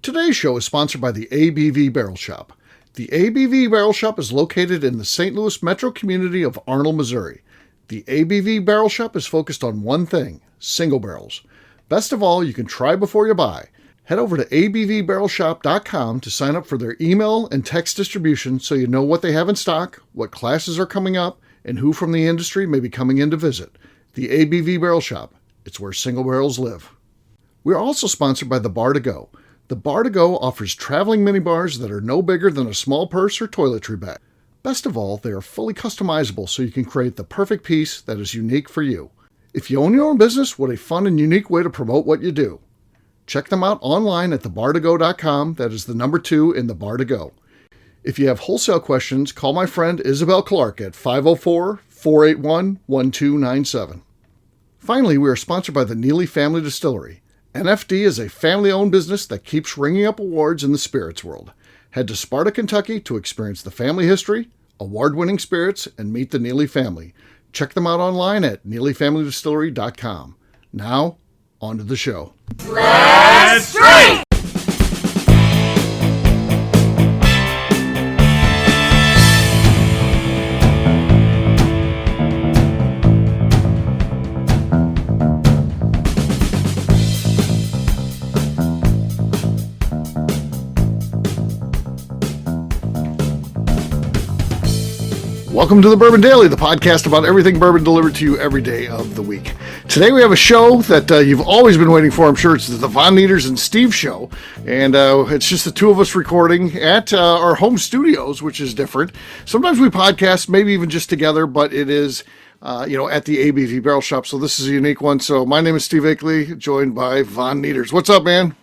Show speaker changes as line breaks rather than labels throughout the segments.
Today's show is sponsored by the ABV Barrel Shop. The ABV Barrel Shop is located in the St. Louis metro community of Arnold, Missouri. The ABV Barrel Shop is focused on one thing: single barrels. Best of all, you can try before you buy. Head over to abvbarrelshop.com to sign up for their email and text distribution so you know what they have in stock, what classes are coming up, and who from the industry may be coming in to visit. The ABV Barrel Shop. It's where single barrels live. We are also sponsored by the Bar to Go. The Bar to Go offers traveling minibars that are no bigger than a small purse or toiletry bag. Best of all, they are fully customizable so you can create the perfect piece that is unique for you. If you own your own business, what a fun and unique way to promote what you do. Check them out online at thebar2go.com. That is the number 2 in the Bar to Go. If you have wholesale questions, call my friend Isabel Clark at 504-481-1297. Finally, we are sponsored by the Neely Family Distillery. NFD is a family-owned business that keeps ringing up awards in the spirits world. Head to Sparta, Kentucky to experience the family history, award-winning spirits, and meet the Neely family. Check them out online at neelyfamilydistillery.com. Now, on to the show.
Let's drink!
Welcome to the Bourbon Daily, the podcast about everything bourbon delivered to you every day of the week. Today we have a show that you've always been waiting for. I'm sure it's the Von Nieters and Steve show. And it's just the two of us recording at our home studios, which is different. Sometimes we podcast, maybe even just together, but it is, at the ABV Barrel Shop. So this is a unique one. So my name is Steve Akeley, joined by Von Nieters. What's up, man?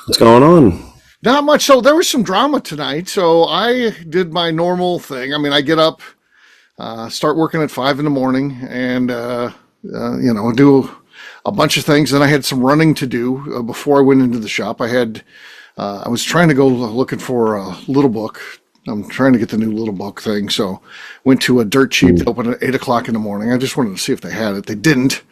What's going on?
Not much. So there was some drama tonight. So I did my normal thing. I mean, I get up, start working at 5 a.m. and, do a bunch of things. Then I had some running to do before I went into the shop. I was trying to go looking for a little book. I'm trying to get the new little book thing. So went to a Dirt Cheap that opened at 8 o'clock in the morning. I just wanted to see if they had it. They didn't.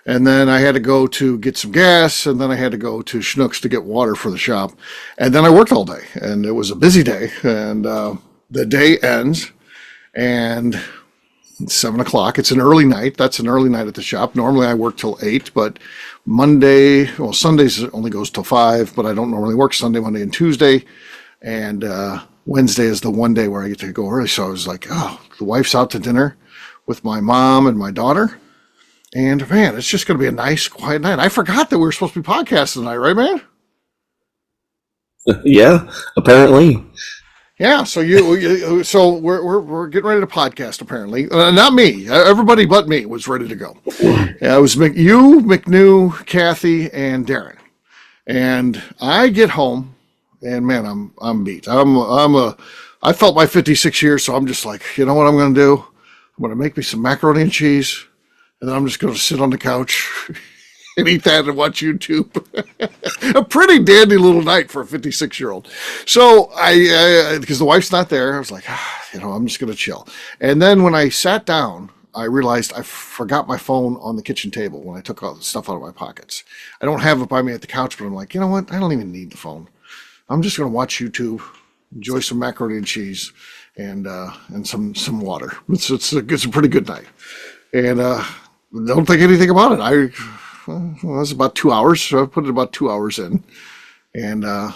And then I had to go to get some gas, and then I had to go to Schnucks to get water for the shop. And then I worked all day, and it was a busy day. And the day ends. And it's 7 o'clock. It's an early night. That's an early night at the shop. Normally I work till 8, but Sundays it only goes till 5, but I don't normally work Sunday, Monday, and Tuesday. And Wednesday is the one day where I get to go early. So I was like, the wife's out to dinner with my mom and my daughter. And man, it's just going to be a nice, quiet night. I forgot that we were supposed to be podcasting tonight, right, man?
Yeah, apparently.
Yeah, so we're getting ready to podcast. Apparently, not me. Everybody but me was ready to go. It was you, McNew, Kathy, and Darren. And I get home, and man, I'm beat. I felt my 56 years, so I'm just like, you know what I'm going to do? I'm going to make me some macaroni and cheese, and then I'm just going to sit on the couch and eat that and watch YouTube. A pretty dandy little night for a 56-year-old. So because the wife's not there, I was like, I'm just going to chill. And then when I sat down, I realized I forgot my phone on the kitchen table when I took all the stuff out of my pockets. I don't have it by me at the couch, but I'm like, you know what? I don't even need the phone. I'm just going to watch YouTube, enjoy some macaroni and cheese, and some water. It's a pretty good night. And don't think anything about it. It was about 2 hours, so I put it about 2 hours in. And all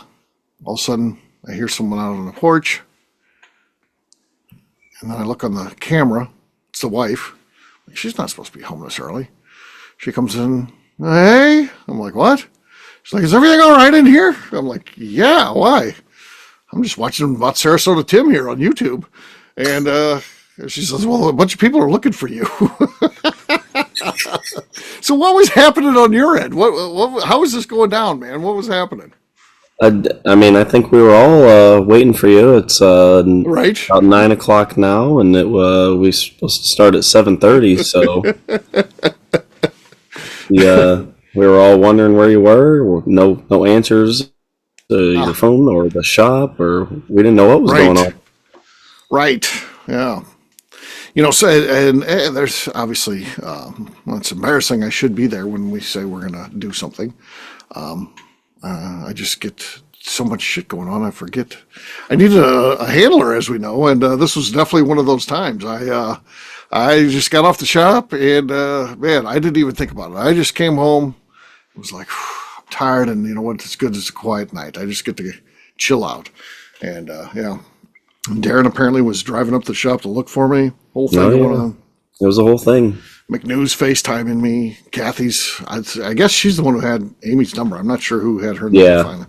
of a sudden, I hear someone out on the porch. And then I look on the camera. It's the wife. She's not supposed to be home this early. She comes in. Hey? I'm like, what? She's like, is everything all right in here? I'm like, yeah, why? I'm just watching about Sarasota Tim here on YouTube. And she says, well, a bunch of people are looking for you. So what was happening on your end? How was this going down, man? What was happening?
I mean, I think we were all waiting for you. It's
right
about 9 o'clock now, and we're supposed to start at 7:30. So we were all wondering where you were. No answers to your phone or the shop, or we didn't know what was going on.
Right. Yeah. So and there's obviously, it's embarrassing. I should be there when we say we're going to do something. I just get so much shit going on. I forget. I needed a handler, as we know, and this was definitely one of those times. I just got off the shop, and man, I didn't even think about it. I just came home. It was like, I'm tired, and you know what? It's good. It's a quiet night. I just get to chill out, and yeah. And Darren apparently was driving up the shop to look for me. Whole thing going on.
It was the whole thing.
McNew's FaceTiming me. Kathy's, I guess she's the one who had Amy's number. I'm not sure who had her number finally.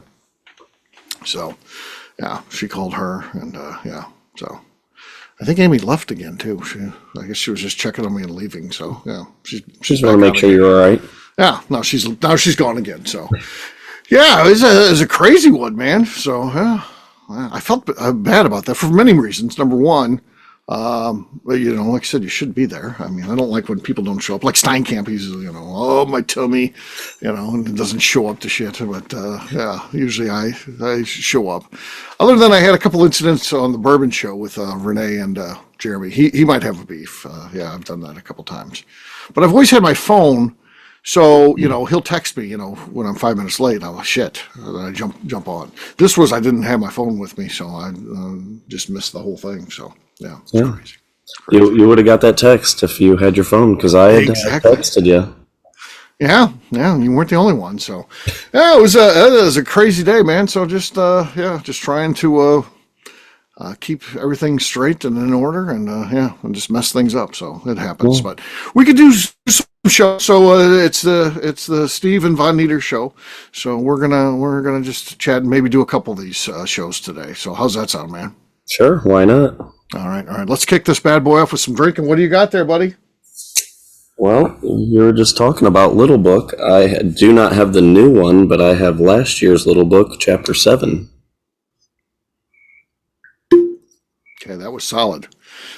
So, yeah, she called her, and yeah. So, I think Amy left again too. I guess she was just checking on me and leaving. So, yeah, she's
just want to make sure you're all right.
Yeah, now she's gone again. So, yeah, it was a crazy one, man. So, yeah. I felt bad about that for many reasons. Number one, you know, like I said, you should be there. I mean, I don't like when people don't show up. Like Steinkamp, he's, you know, oh, my tummy, you know, and doesn't show up to shit. But, yeah, usually I show up. Other than I had a couple incidents on the Bourbon show with Renee and Jeremy. He might have a beef. Yeah, I've done that a couple times. But I've always had my phone. So, you know, he'll text me, you know, when I'm 5 minutes late. I'm like, shit. And then I jump on. This was, I didn't have my phone with me, so I just missed the whole thing. So, yeah, it's crazy.
You would have got that text if you had your phone, because I had texted you.
Yeah, you weren't the only one. So, yeah, it was a crazy day, man. So just, just trying to keep everything straight and in order, and and just mess things up. So it happens. But we could do some show. So it's the Steve and Von Nieters show. So we're gonna just chat and maybe do a couple of these shows today. So how's that sound, man?
Sure, why not?
All right. Let's kick this bad boy off with some drinking. What do you got there, buddy?
Well, you were just talking about Little Book. I do not have the new one, but I have last year's Little Book, Chapter 7.
Okay, that was solid.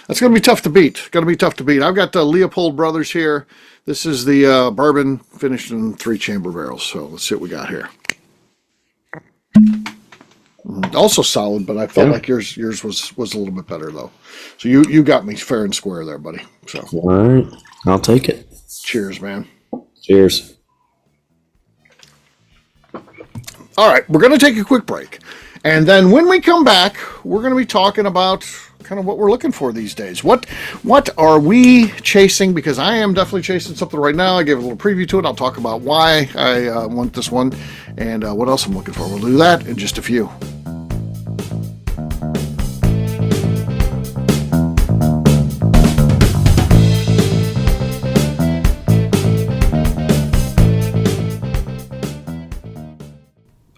That's going to be tough to beat. I've got the Leopold Brothers here. This is the bourbon finished in 3-chamber barrels. So let's see what we got here. Also solid, but I felt like yours was a little bit better though. So you got me fair and square there, buddy. So
all right, I'll take it.
Cheers, man.
Cheers.
All right, we're going to take a quick break. And then when we come back, we're going to be talking about kind of what we're looking for these days. What are we chasing? Because I am definitely chasing something right now. I gave a little preview to it. I'll talk about why I want this one and what else I'm looking for. We'll do that in just a few.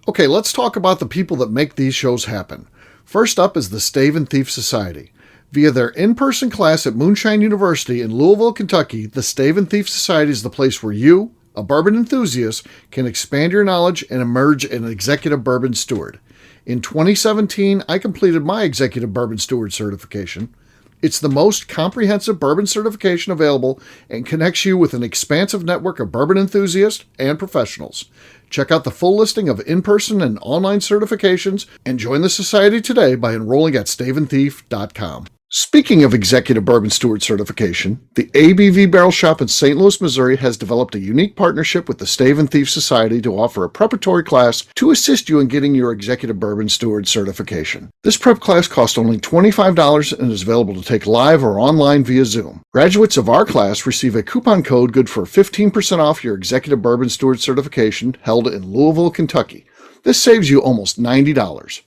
Okay, let's talk about the people that make these shows happen. First up is the Stave and Thief Society. Via their in-person class at Moonshine University in Louisville, Kentucky, the Stave and Thief Society is the place where you, a bourbon enthusiast, can expand your knowledge and emerge an executive bourbon steward. In 2017, I completed my executive bourbon steward certification. It's the most comprehensive bourbon certification available and connects you with an expansive network of bourbon enthusiasts and professionals. Check out the full listing of in-person and online certifications and join the society today by enrolling at staveandthief.com. Speaking of Executive Bourbon Steward certification, the ABV Barrel Shop in St. Louis, Missouri has developed a unique partnership with the Stave and Thief Society to offer a preparatory class to assist you in getting your Executive Bourbon Steward certification. This prep class costs only $25 and is available to take live or online via Zoom. Graduates of our class receive a coupon code good for 15% off your Executive Bourbon Steward certification held in Louisville, Kentucky. This saves you almost $90.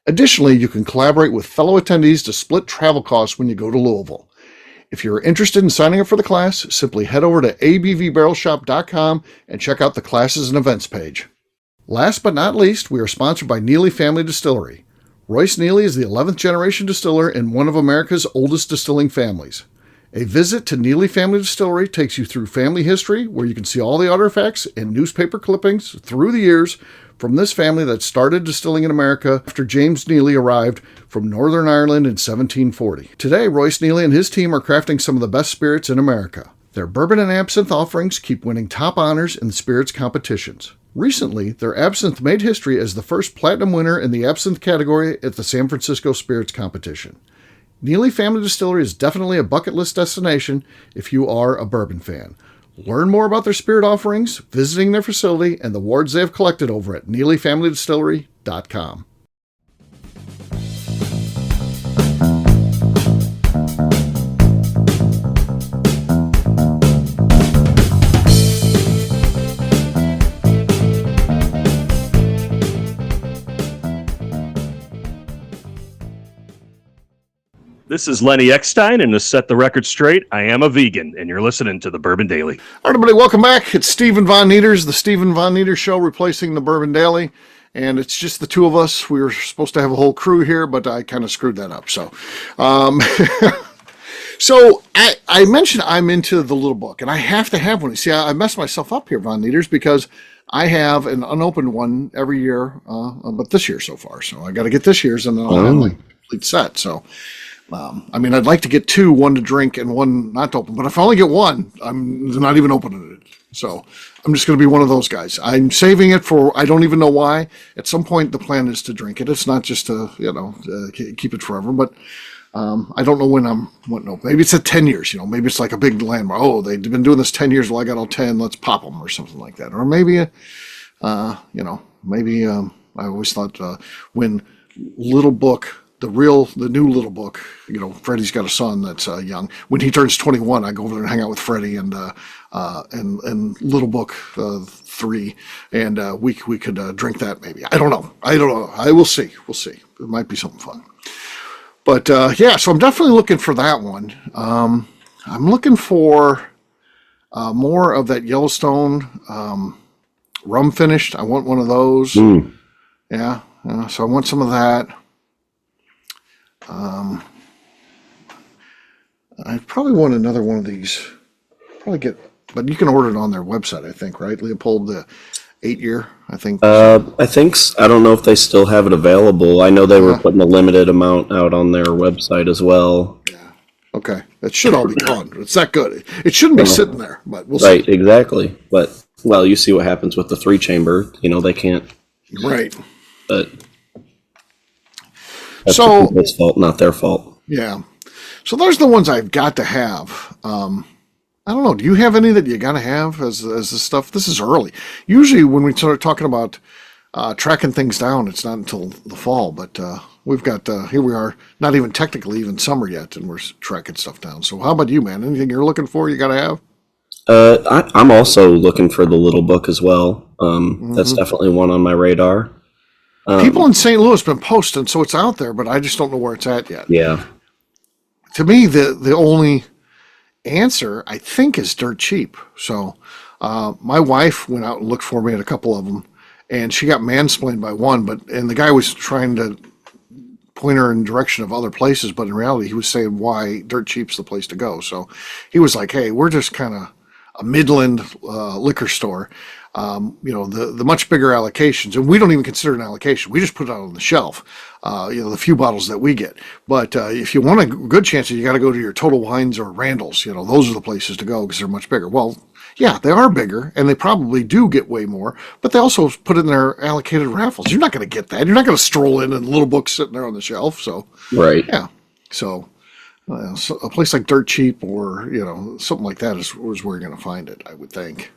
Additionally, you can collaborate with fellow attendees to split travel costs when you go to Louisville. If you're interested in signing up for the class, simply head over to abvbarrelshop.com and check out the classes and events page. Last but not least, we are sponsored by Neely Family Distillery. Royce Neely is the 11th generation distiller in one of America's oldest distilling families. A visit to Neely Family Distillery takes you through family history, where you can see all the artifacts and newspaper clippings through the years from this family that started distilling in America after James Neely arrived from Northern Ireland in 1740. Today, Royce Neely and his team are crafting some of the best spirits in America. Their bourbon and absinthe offerings keep winning top honors in the spirits competitions. Recently, their absinthe made history as the first platinum winner in the absinthe category at the San Francisco Spirits Competition. Neely Family Distillery is definitely a bucket list destination if you are a bourbon fan. Learn more about their spirit offerings, visiting their facility, and the wards they have collected over at NeelyFamilyDistillery.com.
This is Lenny Eckstein, and to set the record straight, I am a vegan, and you're listening to the Bourbon Daily.
All right, everybody, welcome back. It's Stephen Von Nieters, the Stephen Von Nieters Show, replacing the Bourbon Daily, and it's just the two of us. We were supposed to have a whole crew here, but I kind of screwed that up. So, so I mentioned I'm into the little book, and I have to have one. See, I messed myself up here, Von Nieters, because I have an unopened one every year, but this year so far. So I got to get this year's, and then I'll have my complete set. So. I mean, I'd like to get two, one to drink and one not to open. But if I only get one, I'm not even opening it. So I'm just going to be one of those guys. I'm saving it for, I don't even know why. At some point, the plan is to drink it. It's not just to, keep it forever. But I don't know when I'm wanting to open. Maybe it's at 10 years. Maybe it's like a big landmark. Oh, they've been doing this 10 years. Well, I got all 10. Let's pop them or something like that. Or maybe, maybe I always thought when Little Book, the new Little Book, Freddie's got a son that's young. When he turns 21, I go over there and hang out with Freddie and Little Book 3, and we could drink that maybe. I don't know. I will see. We'll see. It might be something fun. But so I'm definitely looking for that one. I'm looking for more of that Yellowstone rum finished. I want one of those. Yeah. So I want some of that. I probably want another one of these. But you can order it on their website, I think, right? Leopold, the 8-year, I think.
I think I don't know if they still have it available. I know they were putting a limited amount out on their website as well.
Yeah. Okay. That should all be gone. It's that good. It shouldn't be sitting there, but we'll see.
Right, exactly. But, well, you see what happens with the 3-chamber. They can't.
Right.
But that's the people's fault, not their fault.
Yeah. So there's the ones I've got to have. I don't know. Do you have any that you got to have as this stuff? This is early. Usually when we start talking about tracking things down, it's not until the fall. But we've got, here we are, not even technically even summer yet, and we're tracking stuff down. So how about you, man? Anything you're looking for you got to have?
I'm also looking for the Little Book as well. That's definitely one on my radar.
People in St. Louis have been posting, so it's out there, but I just don't know where it's at yet.
Yeah.
To me, the only answer, I think, is dirt cheap. So my wife went out and looked for me at a couple of them, and she got mansplained by one, and the guy was trying to point her in the direction of other places, but in reality, he was saying why dirt cheap's the place to go. So he was like, hey, we're just kind of a Midland liquor store. The much bigger allocations, and we don't even consider an allocation. We just put it out on the shelf, the few bottles that we get. But if you want a good chance, you got to go to your Total Wines or Randall's. Those are the places to go because they're much bigger. Well, yeah, they are bigger, and they probably do get way more, but they also put in their allocated raffles. You're not going to get that. You're not going to stroll in and Little Book sitting there on the shelf. So,
right.
Yeah. So a place like Dirt Cheap or, something like that is where you're going to find it, I would think.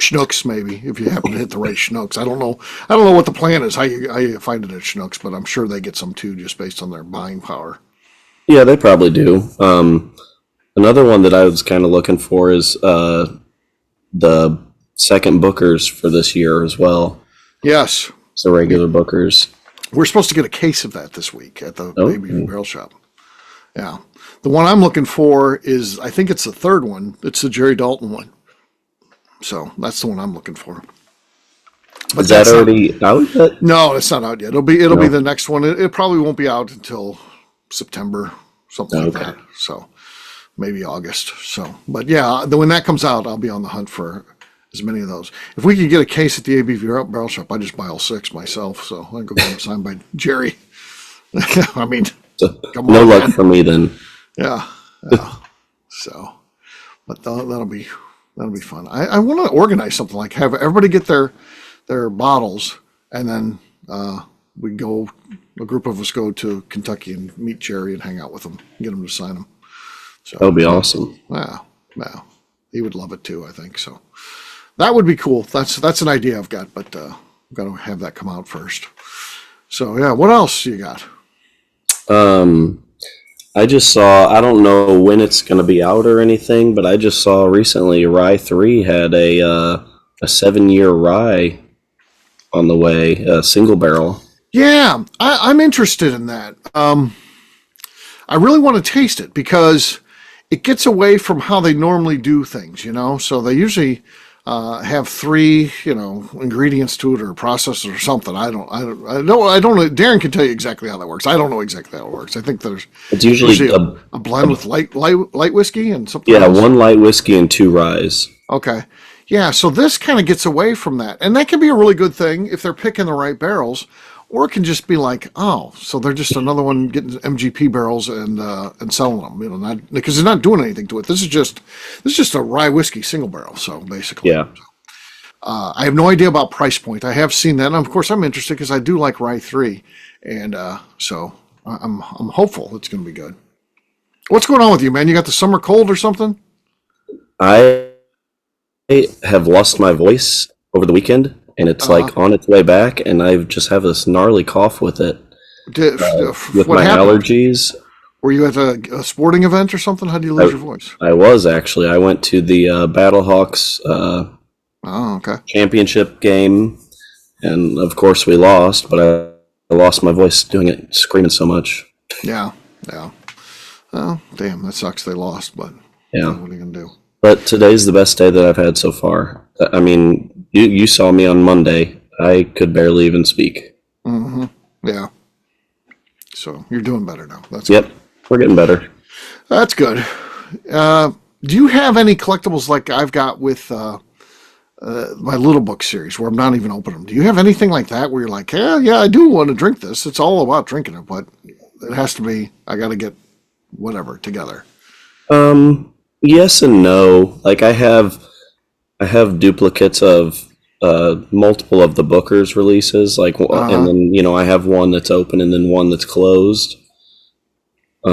Schnucks, maybe, if you happen to hit the right Schnucks. I don't know what the plan is, how you find it at Schnucks, but I'm sure they get some too, just based on their buying power.
Yeah, they probably do. Another one that I was kind of looking for is the second Bookers for this year as well.
Yes.
So regular Bookers.
We're supposed to get a case of that this week at the Baby Barrel Shop. Yeah. The one I'm looking for is, I think it's the third one. It's the Jerry Dalton one. So that's the one I'm looking for.
But is that already out yet?
No, it's not out yet. It'll be the next one. It probably won't be out until September, something like that. So maybe August. So, but yeah, when that comes out, I'll be on the hunt for as many of those. If we could get a case at the ABV Barrel Shop, I just buy all 6 myself. So I go get them signed by Jerry. I mean, come on,
no luck
man.
for me then.
Yeah. So, but that'll be fun. I want to organize something like have everybody get their bottles, and then a group of us go to Kentucky and meet Jerry and hang out with him, get him to sign them. So
that would be awesome.
Wow. he would love it too, I think. So that would be cool. That's an idea I've got, but I've got to have that come out first. So yeah, what else you got?
I just saw, I don't know when it's going to be out or anything, but I just saw recently Rye 3 had a 7-year rye on the way, a single barrel.
Yeah, I'm interested in that. I really want to taste it because it gets away from how they normally do things, So they usually have 3, ingredients to it or processes or something. I don't know. Darren can tell you exactly how that works. I don't know exactly how it works. I think there's
It's usually
a blend with light whiskey and something.
Yeah,
else.
1 light whiskey and 2 ryes.
Okay. Yeah, so this kind of gets away from that. And that can be a really good thing if they're picking the right barrels. Or it can just be like, oh, so they're just another one getting MGP barrels and selling them, not because they're not doing anything to it. This is just a rye whiskey single barrel. So basically,
Yeah.
I have no idea about price point. I have seen that, and of course, I'm interested because I do like Rye 3, and so I'm hopeful it's going to be good. What's going on with you, man? You got the summer cold or something?
I have lost my voice over the weekend, and it's like on its way back, and I just have this gnarly cough with it. With
What
my
happened?
allergies.
Were you at a sporting event or something? How do you lose your voice?
I was actually. I went to the Battlehawks
Oh, okay.
championship game, and of course we lost, but I lost my voice doing it, screaming so much.
Yeah. Oh, damn, that sucks. They lost, but
Yeah.
what are you gonna do?
But today's the best day that I've had so far. I mean, you saw me on Monday. I could barely even speak.
Mm-hmm. Yeah. So you're doing better now.
Yep, we're getting better.
That's good. Do you have any collectibles like I've got with my little book series where I'm not even opening them? Do you have anything like that where you're like, yeah, I do want to drink this. It's all about drinking it, but it has to be, I got to get whatever together.
Yes and no. Like I have duplicates of multiple of the Booker's releases, like, and then I have one that's open and then one that's closed. I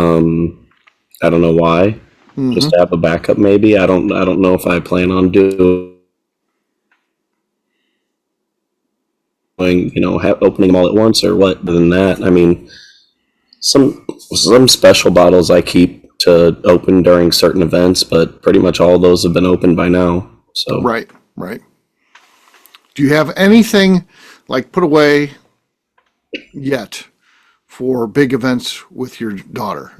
don't know why. Mm-hmm. Just to have a backup, maybe. I don't know if I plan on doing opening them all at once or what. Other than that, I mean, some special bottles I keep to open during certain events, but pretty much all those have been opened by now. So
right. Do you have anything like put away yet for big events with your daughter?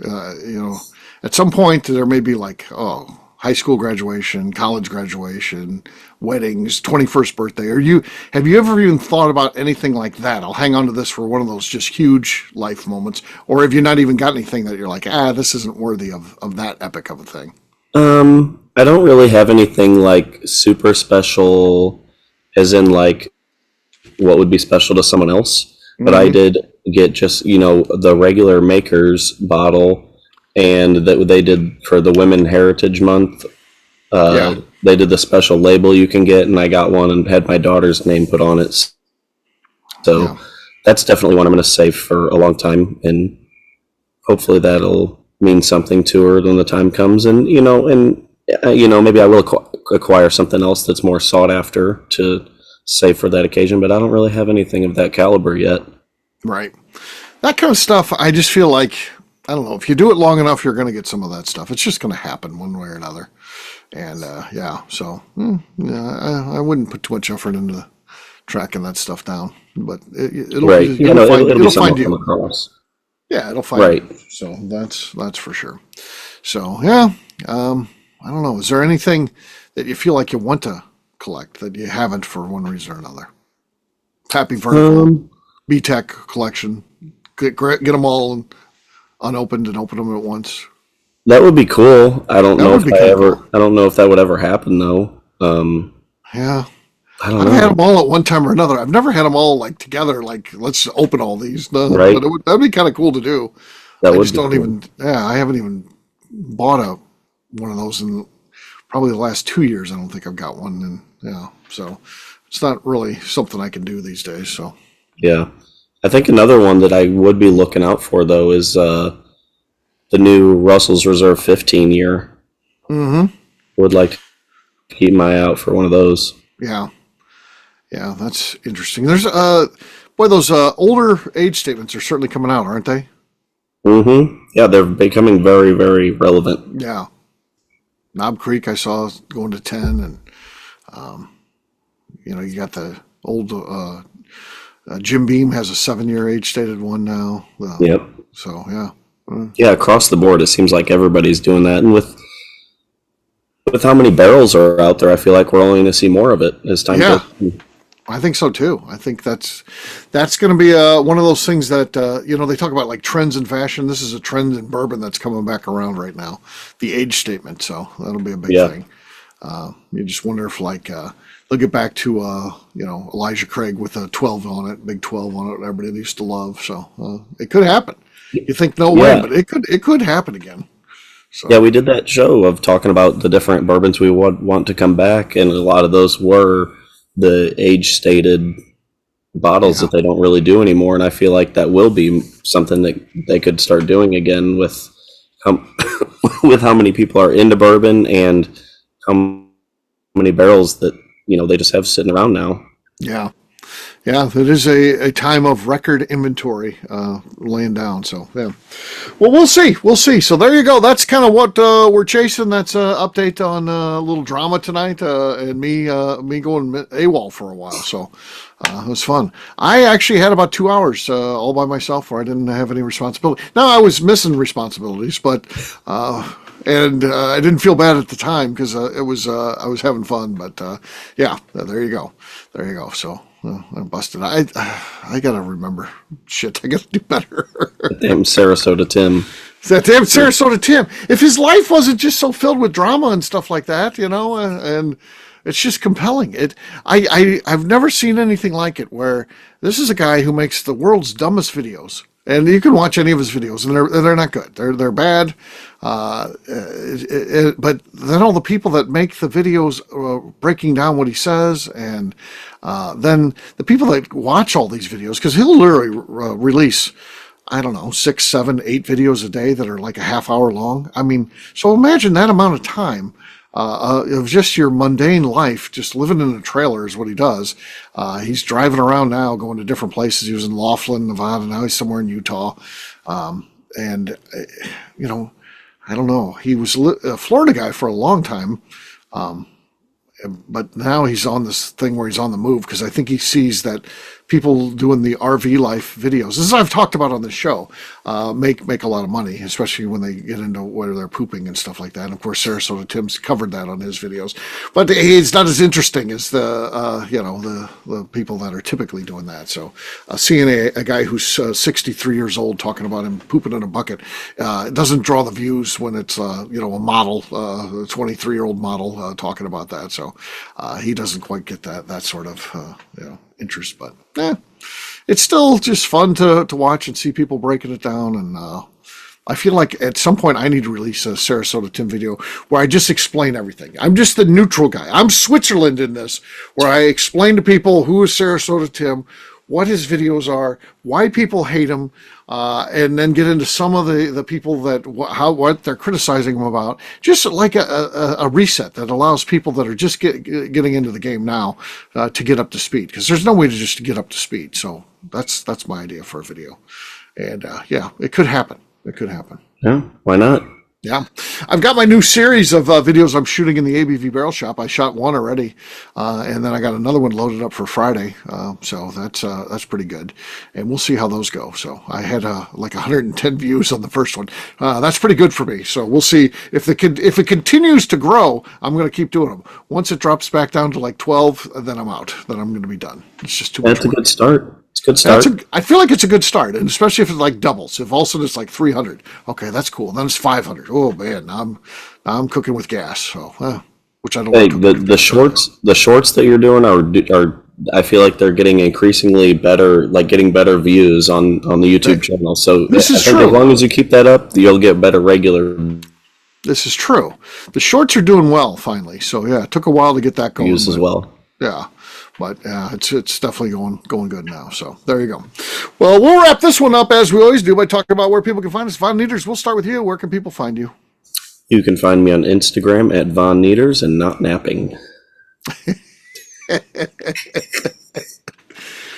At some point there may be like, high school graduation, college graduation, weddings, 21st birthday. Have you ever even thought about anything like that? I'll hang on to this for one of those just huge life moments. Or have you not even got anything that you're like, this isn't worthy of that epic of a thing?
I don't really have anything like super special, as in like what would be special to someone else. But I did get just, the regular Maker's bottle, and that they did for the Women Heritage Month. They did the special label you can get, and I got one and had my daughter's name put on it. So that's definitely one I'm going to save for a long time, and hopefully that'll mean something to her when the time comes. And maybe I will acquire something else that's more sought after to save for that occasion. But I don't really have anything of that caliber yet. Right.
That kind of stuff, I just feel like, I don't know, if you do it long enough, you're going to get some of that stuff. It's just going to happen one way or another. And I wouldn't put too much effort into tracking that stuff down. But it'll find you. Across. Yeah, it'll find you. So that's for sure. So I don't know. Is there anything that you feel like you want to collect that you haven't for one reason or another? Happy Vertical, B-Tech collection. Get them all unopened and open them at once.
That would be cool. I don't know if that would ever happen though.
I've had them all at one time or another. I've never had them all like together. Like, let's open all these. No, right. But that'd be kind of cool to do. I haven't even bought one of those in probably the last 2 years. I don't think I've got one. And so it's not really something I can do these days. So
I think another one that I would be looking out for though is the new Russell's Reserve 15 year. Mm-hmm. Would like keep my eye out for one of those.
Yeah. Yeah, that's interesting. There's boy, those older age statements are certainly coming out, aren't they?
Mm-hmm. Yeah, they're becoming very, very relevant.
Yeah. Knob Creek I saw going to 10, and you got the old Jim Beam has a 7-year age stated one now.
Yep.
So yeah.
Yeah, across the board, it seems like everybody's doing that, and with how many barrels are out there, I feel like we're only going to see more of it as time goes on.
I think so too. I think that's going to be one of those things that they talk about like trends in fashion. This is a trend in bourbon that's coming back around right now. The age statement, so that'll be a big thing. You just wonder if they'll get back to Elijah Craig with a 12 on it, big 12 on it, everybody used to love. So it could happen. You think no way, but it could happen again. So.
Yeah, we did that show of talking about the different bourbons we want to come back, and a lot of those were the age-stated bottles that they don't really do anymore, and I feel like that will be something that they could start doing again with how many people are into bourbon and how many barrels that they just have sitting around now.
Yeah, it is a time of record inventory laying down. So, yeah. Well, we'll see. So there you go. That's kind of what we're chasing. That's an update on a little drama tonight and me going AWOL for a while. So it was fun. I actually had about 2 hours all by myself where I didn't have any responsibility. Now, I was missing responsibilities, but and I didn't feel bad at the time because I was having fun. But yeah, there you go. So. I busted. I gotta remember. Shit, I gotta do better.
Damn Sarasota Tim.
That damn Sarasota Tim. If his life wasn't just so filled with drama and stuff like that, and it's just compelling. I've never seen anything like it. Where this is a guy who makes the world's dumbest videos. And you can watch any of his videos, and they're not good. They're bad. But then all the people that make the videos breaking down what he says, and then the people that watch all these videos, because he'll literally release, I don't know, 6, 7, 8 videos a day that are like a half hour long. I mean, so imagine that amount of time of just your mundane life, just living in a trailer is what he does. He's driving around now, going to different places. He was in Laughlin, Nevada. Now he's somewhere in Utah. And I don't know. He was a Florida guy for a long time. But now he's on this thing where he's on the move because I think he sees that people doing the RV life videos, as I've talked about on the show, make a lot of money, especially when they get into where they're pooping and stuff like that. And of course, Sarasota Tim's covered that on his videos, but it's not as interesting as the people that are typically doing that. So seeing a guy who's 63 years old talking about him pooping in a bucket doesn't draw the views when it's a model, a 23-year-old model talking about that. So he doesn't quite get that sort of interest, but it's still just fun to watch and see people breaking it down. And I feel like at some point I need to release a Sarasota Tim video where I just explain everything. I'm just the neutral guy. I'm Switzerland in this, where I explain to people who is Sarasota Tim, what his videos are, why people hate him, and then get into some of the people that what they're criticizing him about. Just like a reset that allows people that are just getting into the game now to get up to speed, because there's no way to just get up to speed. So that's my idea for a video, and it could happen.
Yeah, why not?
Yeah, I've got my new series of videos I'm shooting in the ABV Barrel Shop. I shot one already, and then I got another one loaded up for Friday. So that's pretty good, and we'll see how those go. So I had like 110 views on the first one. That's pretty good for me. So we'll see if it continues to grow. I'm going to keep doing them. Once it drops back down to like 12, then I'm out. Then I'm going to be done. It's just too much work.
That's a good start. It's a good start.
I feel like it's a good start, and especially if it like doubles. If all of a sudden it's like 300, okay, that's cool. Then it's 500. Oh man, now I'm cooking with gas. So, which I don't.
Hey, the shorts that you're doing are I feel like they're getting increasingly better, like getting better views on the YouTube channel. So
this is true.
As long as you keep that up, you'll get better regular.
This is true. The shorts are doing well finally. So yeah, it took a while to get that going.
Views as well.
Yeah. But it's definitely going good now. So there you go. Well, we'll wrap this one up as we always do by talking about where people can find us. Nieters, we'll start with you. Where can people find you?
You can find me on Instagram at Von Nieters and Not Napping.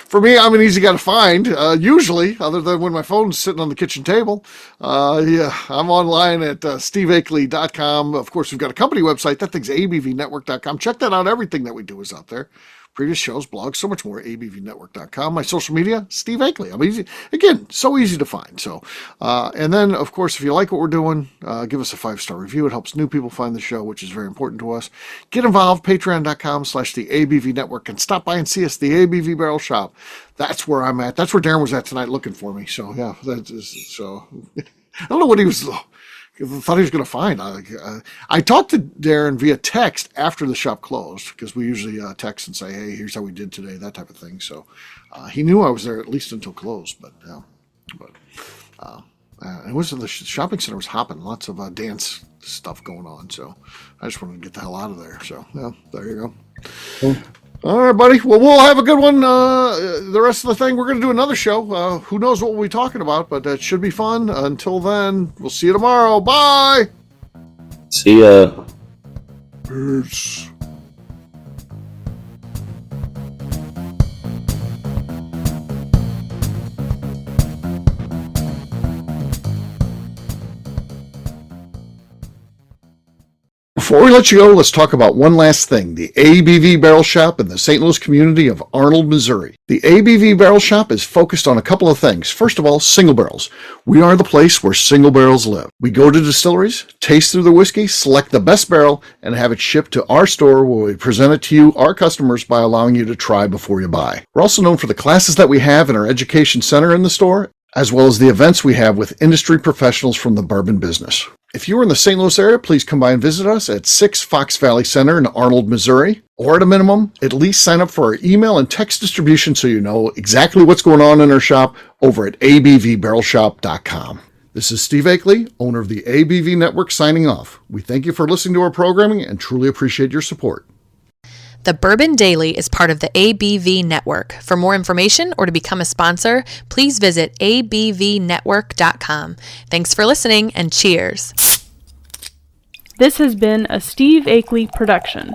For me, I'm an easy guy to find, usually, other than when my phone's sitting on the kitchen table. I'm online at steveakley.com. Of course, we've got a company website. That thing's abvnetwork.com. Check that out. Everything that we do is out there. Previous shows, blogs, so much more, abvnetwork.com. My social media, Steve Akley. I'm easy, again, so easy to find. So, and then, of course, if you like what we're doing, give us a 5-star review. It helps new people find the show, which is very important to us. Get involved, patreon.com/the ABV Network, and stop by and see us, the ABV Barrel Shop. That's where I'm at. That's where Darren was at tonight looking for me. So, yeah, so I don't know what he was. I thought he was going to find. I talked to Darren via text after the shop closed, because we usually text and say, "Hey, here's how we did today," that type of thing. So he knew I was there at least until close. But it was the shopping center was hopping, lots of dance stuff going on. So I just wanted to get the hell out of there. So yeah, there you go. Cool. All right, buddy. Well, we'll have a good one. The rest of the thing, we're going to do another show. Who knows what we'll be talking about, but it should be fun. Until then, we'll see you tomorrow. Bye.
See ya.
Peace. Before we let you go, let's talk about one last thing, the ABV Barrel Shop in the St. Louis community of Arnold, Missouri. The ABV Barrel Shop is focused on a couple of things. First of all, single barrels. We are the place where single barrels live. We go to distilleries, taste through the whiskey, select the best barrel, and have it shipped to our store where we present it to you, our customers, by allowing you to try before you buy. We're also known for the classes that we have in our education center in the store, as well as the events we have with industry professionals from the bourbon business. If you are in the St. Louis area, please come by and visit us at 6 Fox Valley Center in Arnold, Missouri. Or at a minimum, at least sign up for our email and text distribution so you know exactly what's going on in our shop over at abvbarrelshop.com. This is Steve Akley, owner of the ABV Network, signing off. We thank you for listening to our programming and truly appreciate your support.
The Bourbon Daily is part of the ABV Network. For more information or to become a sponsor, please visit abvnetwork.com. Thanks for listening, and cheers.
This has been a Steve Akley production.